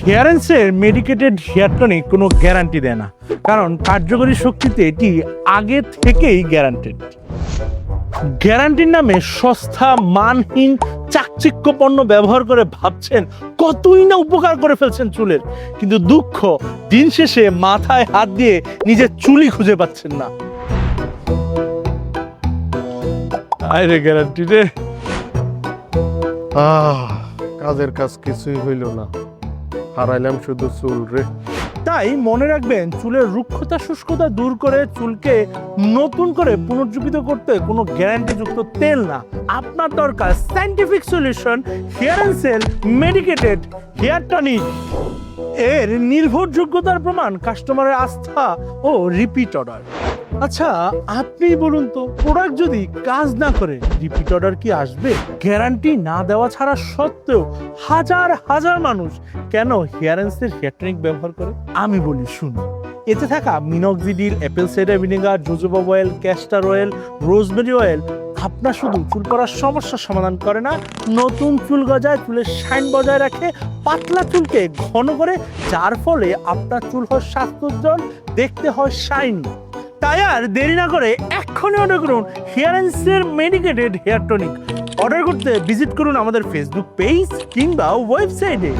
হেয়ারেন্সের medicated hair tonic কোনো guarantee দেয় না, কারণ কার্যকরী শক্তিতে এটি আগে থেকেই গ্যারান্টেড। গ্যারান্টির নামে সস্তা মানহীন চাকচিক্য পণ্য ব্যবহার করে ভাবছেন কতই না উপকার করে ফেলছেন চুলের, কিন্তু দুঃখ দিন শেষে মাথায় হাত দিয়ে নিজের চুলই খুঁজে পাচ্ছেন না। আরে গ্যারান্টি রে, কাজের কাজ কিছুই হইল না, হারাইলাম শুধু চুল রে। তাই মনে রাখবেন, চুলের রুক্ষতা শুষ্কতা দূর করে চুলকে নতুন করে পুনর্জীবিত করতে কোনো গ্যারান্টিযুক্ত তেল না, আপনার দরকার সায়েন্টিফিক সলিউশন হেয়ারেন্সের মেডিকেটেড হেয়ার টনিক। এর নির্ভরযোগ্যতার প্রমাণ কাস্টমারের আস্থা ও রিপিট অর্ডার। আচ্ছা আপনি বলুন তো, প্রোডাক্ট যদি কাজ না করে রিপিট অর্ডার কি আসবে? গ্যারান্টি না দেওয়া ছাড়া সত্ত্বেও হাজার হাজার মানুষ কেন হেয়ারেন্সের হেয়ার টনিক ব্যবহার করে? আমি বলি শুনুন। এতে থাকা minoxidil, apple cider vinegar, jojoba oil, castor oil, rosemary oil আপনার শুধু চুল পড়ার সমস্যার সমাধান করে না, নতুন চুল গজায়, চুলের শাইন বজায় রাখে, পাতলা চুলকে ঘন করে, যার ফলে আপনার চুল হয় স্বাস্থ্যোজ্জ্বল, দেখতে হয় শাইন। তাই আর দেরি না করে এক্ষুনি অর্ডার করুন হেয়ারেন্সের মেডিকেটেড হেয়ার টনিক। অর্ডার করতে ভিজিট করুন আমাদের ফেসবুক পেজ কিংবা ওয়েবসাইটে।